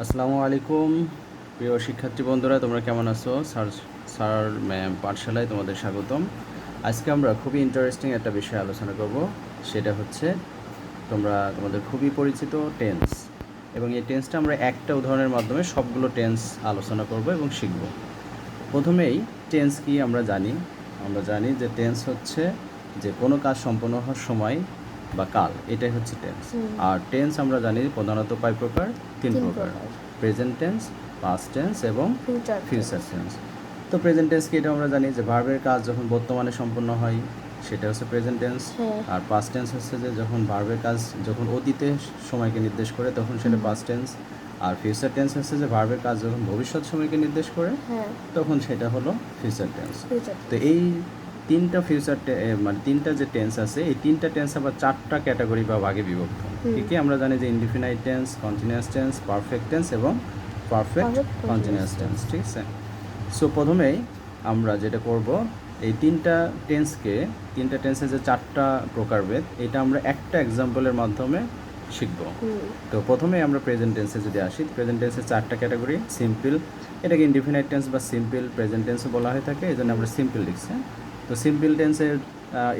আসসালামু আলাইকুম প্রিয় শিক্ষার্থী বন্ধুরা, তোমরা কেমন আছো? স্যার ম্যাম পাঠশালায় তোমাদের স্বাগতম। আজকে আমরা খুবই ইন্টারেস্টিং একটা বিষয় আলোচনা করব। সেটা হচ্ছে তোমাদের খুবই পরিচিত টেন্স, এবং এই টেন্সটা আমরা একটা উদাহরণের মাধ্যমে সবগুলো টেন্স আলোচনা করব এবং শিখব। প্রথমেই টেন্স কি আমরা জানি যে টেন্স হচ্ছে যে কোনো কাজ সম্পন্ন হওয়ার সময় বা কাল, এটাই হচ্ছে টেন্স। আর টেন্স আমরা জানি প্রধানত কয় প্রকার? তিন প্রকার: প্রেজেন্ট টেন্স, পাস্ট টেন্স এবং ফিউচার টেন্স। তো প্রেজেন্ট টেন্স কি? এটা আমরা জানি যে ভার্বের কাজ যখন বর্তমানে সম্পন্ন হয় সেটা হচ্ছে প্রেজেন্ট টেন্স। আর পাস্ট টেন্স হচ্ছে যে যখন ভার্বের কাজ যখন অতীতে সময়কে নির্দেশ করে তখন সেটা পাস্ট টেন্স। আর ফিউচার টেন্স হচ্ছে যে ভার্বের কাজ যখন ভবিষ্যৎ সময়কে নির্দেশ করে তখন সেটা হলো ফিউচার টেন্স। তো এই তিনটা মানে তিনটা যে টেন্স আছে, এই তিনটা টেন্স আবার চারটা ক্যাটাগরি বা ভাগে বিভক্ত। কি আমরা জানি যে indefinite tense, continuous tense, perfect tense এবং পারফেক্ট কন্টিনিউয়াস টেন্স। ঠিক আছে? সো প্রথমেই আমরা যেটা করব, এই তিনটা টেন্সের যে চারটা প্রকারভেদ, এটা আমরা একটা এক্সাম্পলের মাধ্যমে শিখব। তো প্রথমে আমরা প্রেজেন্ট টেন্সে যদি আসি, প্রেজেন্ট টেন্সের চারটা ক্যাটাগরি: সিম্পল, এটাকে ইনডিফিনাইট টেন্স বা সিম্পল প্রেজেন্ট টেন্সও বলা হয়ে থাকে, এই জন্য আমরা সিম্পল লিখছি। তো সিম্পল টেন্সের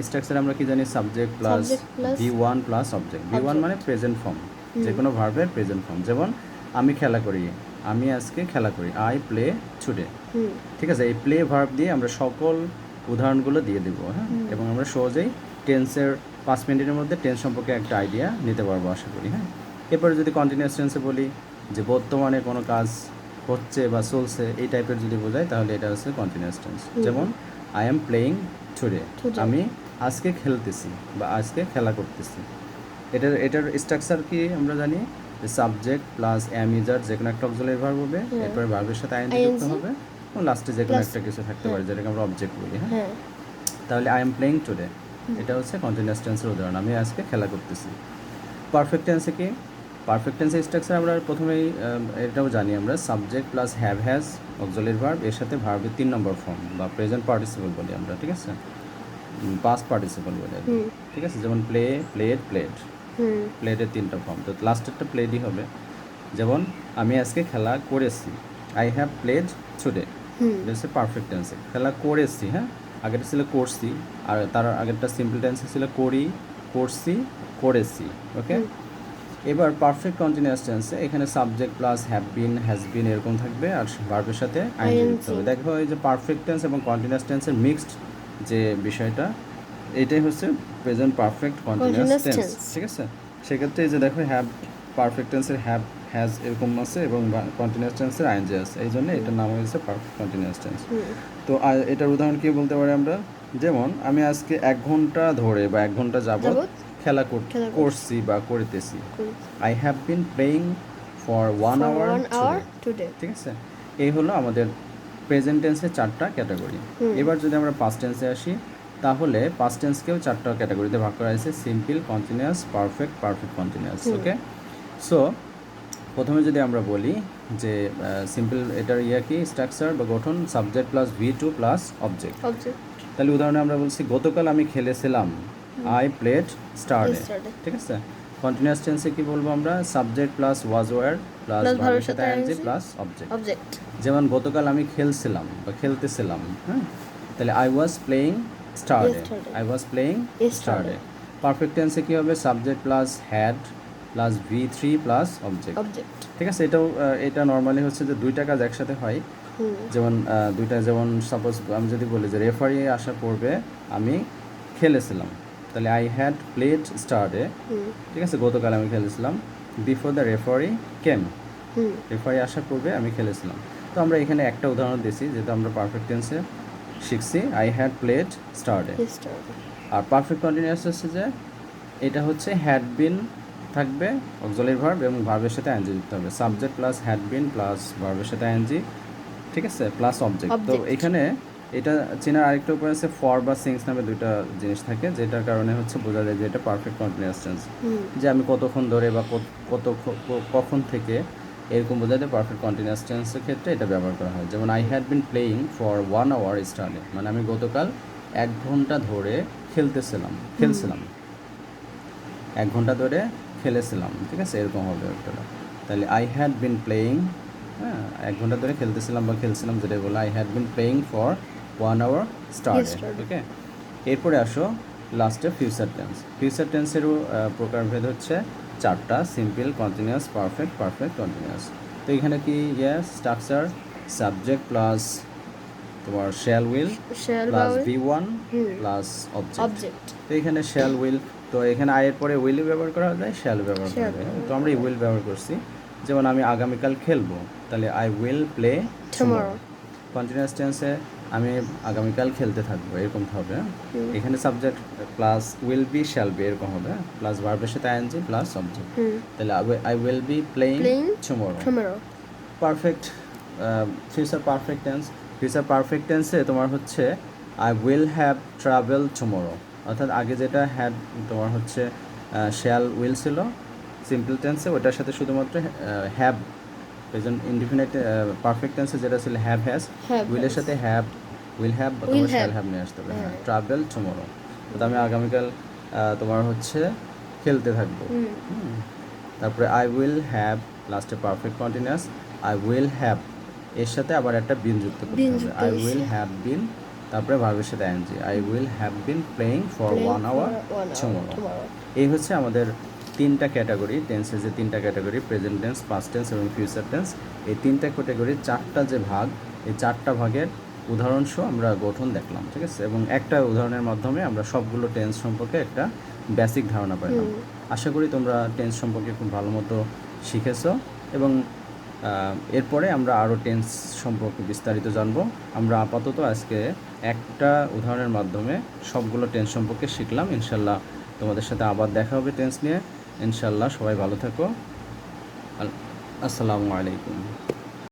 স্ট্রাকচার আমরা কি জানি? Subject plus V1 plus object. V1 মানে প্রেজেন্ট ফর্ম, যে কোনো ভার্বের প্রেজেন্ট ফর্ম। যেমন আমি খেলা করি, আমি আজকে খেলা করি, আই প্লে টুডে। ঠিক আছে? এই প্লে ভার্ব দিয়ে আমরা সকল উদাহরণগুলো দিয়ে দেবো, হ্যাঁ, এবং আমরা সহজেই টেন্সের 5 মিনিটের মধ্যে টেন্স সম্পর্কে একটা আইডিয়া নিতে পারবো আশা করি। হ্যাঁ, এরপরে যদি কন্টিনিউয়াস টেন্সে বলি যে বর্তমানে কোনো কাজ হচ্ছে বা চলছে, এই টাইপের যদি বোঝায় তাহলে এটা হচ্ছে কন্টিনিউয়াস টেন্স। যেমন আই এম প্লেয়িং টুডে, আমি আজকে খেলতেছি বা আজকে খেলা করতেছি। এটার স্ট্রাকচার কি আমরা জানি? যে সাবজেক্ট প্লাস অ্যাম ইজার যে কোনো একটা অক্সিলারি ভার্ব হবে, এরপরে ভার্বের সাথে আইএনজি যুক্ত হবে এবং লাস্টে যে কোনো একটা কিছু থাকতে পারে যেটাকে আমরা অবজেক্ট বলি। হ্যাঁ, তাহলে আই এম প্লেইং টুডে, এটা হচ্ছে কন্টিনিউয়াস টেন্সের উদাহরণ, আমি আজকে খেলা করতেছি। পারফেক্ট টেন্সে কি? পারফেক্ট টেন্সের স্ট্রাকচার আমরা প্রথমেই এটাও জানি আমরা, subject plus have has auxiliary verb, এর সাথে ভার্বের 3 নম্বর ফর্ম বা প্রেজেন্ট পার্টিসিপল বলি আমরা। ঠিক আছে? পাস্ট পার্টিসিপল বলে। ঠিক আছে? যেমন প্লে, প্লেড, প্লেড। প্লেডের 3টা ফর্ম, তো লাস্টেরটা প্লেডই হবে। যেমন আমি আজকে খেলা করেছি, আই হ্যাভ প্লেড টুডে, এটা হচ্ছে পারফেক্ট টেন্সে। খেলা করেছি, হ্যাঁ, আগেরটা ছিল করছি, আর তার আগেরটা সিম্পল টেন্সে ছিল করি, করছি, করেছি। ওকে, এবার পারফেক্ট কন্টিনিউয়াস টেন্সে এখানে subject plus have been, has been এরকম থাকবে, আর ভার্বের সাথে আইএনজি যুক্ত হবে। দেখো এই যে পারফেক্ট টেন্স এবং কন্টিনিউয়াস টেন্সের মিক্সড যে বিষয়টা, এটাই হচ্ছে প্রেজেন্ট পারফেক্ট কন্টিনিউয়াস টেন্স। ঠিক আছে? সেক্ষেত্রে এই যে দেখো হ্যাভ, পারফেক্ট টেন্সের হ্যাভ, হ্যাজ এরকম আছে এবং কন্টিনিউয়াস টেন্সের আইএনজি আছে, এই জন্য এটার নাম হয়েছে পারফেক্ট কন্টিনিউয়াস টেন্স। তো এটার উদাহরণ কি বলতে পারি আমরা? যেমন আমি আজকে 1 ঘন্টা ধরে বা 1 ঘন্টা যাবত খেলা করছি বা করিতেছি। I have been playing for 1 hour today. ঠিক আছে? এই হলো আমাদের প্রেজেন্ট টেন্সের 4টা ক্যাটাগরি। এবার যদি আমরা পাস্ট টেন্সে আসি, তাহলে পাস্ট টেন্সকেও 4টা ক্যাটাগরিতে ভাগ করা হয়েছে: simple, continuous, perfect, perfect continuous. Okay, so প্রথমে যদি আমরা বলি যে সিম্পল, এটার কি স্ট্রাকচার বা গঠন? Subject plus V2 plus object. তাহলে উদাহরণে আমরা বলছি গতকাল আমি খেলেছিলাম, আই প্লেড স্টারডে। ঠিক আছে? কন্টিনিউয়াস টেন্সে কি বলবো আমরা? Subject plus was wire plus ভার্বের সাথে আইএনজি প্লাস অবজেক্ট। যেমন গতকাল আমি খেলছিলাম বা খেলতেছিলাম, হ্যাঁ, তাহলে I was playing Saturday, I was playing Saturday. Perfect টেন্সে কি হবে? Subject plus had plus V3 plus object. ঠিক আছে? এটা নর্মালি হচ্ছে যে 2টা কাজ একসাথে হয়। যেমন যেমন সাপোজ আমি যদি বলি যে রেফারি আসার পূর্বে আমি খেলেছিলাম, তাহলে আই হ্যাড প্লেড স্টারডে। ঠিক আছে? গতকাল আমি খেলেছিলাম। Before the referee came, referee আসার পূর্বে আমি খেলেছিলাম। তো আমরা এখানে একটা উদাহরণ দিয়েছি, যেহেতু আমরা পারফেক্ট টেন্সে শিখছি আই হ্যাড প্লেড স্টারডে। আর পারফেক্ট কন্টিনিউয়াস হচ্ছে যে এটা হচ্ছে হ্যাড বিন থাকবে অক্সিলারি ভার্ব এবং ভার্বের সাথে আইএনজি যুক্ত হবে। Subject plus had been plus ভার্বের সাথে আইএনজি, ঠিক আছে, প্লাস অবজেক্ট। তো এখানে এটা চেনার আরেকটা উপায় আছে, ফর বা সিন্স নামে 2টা জিনিস থাকে, যেটার কারণে হচ্ছে বোঝা যায় যে এটা পারফেক্ট কন্টিনিউয়াস টেন্স। যে আমি কতক্ষণ ধরে বা কখন থেকে এরকম বোঝাতে পারফেক্ট কন্টিনিউয়াস টেন্সের ক্ষেত্রে এটা ব্যবহার করা হয়। যেমন I had been playing for 1 hour yesterday, মানে আমি গতকাল 1 ঘন্টা ধরে খেলছিলাম 1 ঘন্টা ধরে খেলেছিলাম। ঠিক আছে? এরকম হবে একটা। তাহলে আই হ্যাড বিন প্লেয়িং, হ্যাঁ 1 ঘন্টা ধরে খেলতেছিলাম বা খেলছিলাম যেটা বলে, I had been playing for 1 hour started. Okay, এরপরে আসো লাস্টে ফিউচার টেন্স। ফিউচার টেন্সেরও প্রকারভেদ হচ্ছে 4টা: simple, continuous, perfect, perfect continuous. তো এখানে কি স্ট্রাকচার সাবজেক্ট প্লাস তোমার shall will plus V1 plus object. তো এখানে শ্যাল উইল, তো এখানে আয়ের পরে উইল ব্যবহার করা যায়, শ্যাল ব্যবহার করা যায়। তো আমরা এই উইল ব্যবহার করছি, যেমন আমি আগামীকাল খেলবো, তাহলে I will play tomorrow. Continuous টেন্সে আমি আগামীকাল খেলতে থাকবো, এরকম হবে। এখানে subject plus will be shall be এরকম হবে, প্লাস ভার্বের সাথে আইএনজি প্লাস অবজেক্ট। তাহলে I will be playing tomorrow. Perfect future perfect tense. Future perfect টেন্সে তোমার হচ্ছে I will have travel tomorrow, অর্থাৎ আগে যেটা হ্যাড তোমার হচ্ছে শ্যাল উইল ছিল সিম্পল টেন্সে, ওটার সাথে শুধুমাত্র হ্যাভ, প্রেজেন্ট ইনডিফিনিট পারফেক্ট টেন্সে যেটা ছিল হ্যাভ হ্যাজ, উইলের সাথে হ্যাভ উইল হ্যাভ বা তোমার শ্যাল হ্যাভ নিয়ে আসতে হবে। হ্যাঁ, ট্রাভেল টুমরো, তো আমি আগামীকাল তোমার হচ্ছে খেলতে থাকবো। তারপরে আই উইল হ্যাভ, লাস্টে perfect continuous, I will have এর সাথে আবার একটা বিন যুক্ত করতে হবে, আই উইল হ্যাভ বিন, তারপরে ভার্বের সাথে ING, I will have been playing for 1 hour tomorrow. এই হচ্ছে আমাদের 3টা ক্যাটাগরি, টেন্সের যে 3টা category, present tense, past tense এবং ফিউচার টেন্স। এই 3টা ক্যাটাগরির 4টা যে ভাগ, এই 4টা ভাগের উদাহরণসহ আমরা গঠন দেখলাম, ঠিক আছে? এবং একটা উদাহরণের মাধ্যমে আমরা সবগুলো টেন্স সম্পর্কে একটা বেসিক ধারণা পাইলাম। আশা করি তোমরা টেন্স সম্পর্কে খুব ভালো মতো শিখেছো, এবং এরপরে আমরা আরও টেন্স সম্পর্কে বিস্তারিত জানবো। আমরা আপাতত আজকে একটা উদাহরণের মাধ্যমে সবগুলো টেন্স সম্পর্কে শিখলাম। ইনশাল্লাহ তোমাদের সাথে আবার দেখা হবে টেন্স নিয়ে। ইনশাল্লাহ সবাই ভালো থাকো। আসসালামু আলাইকুম।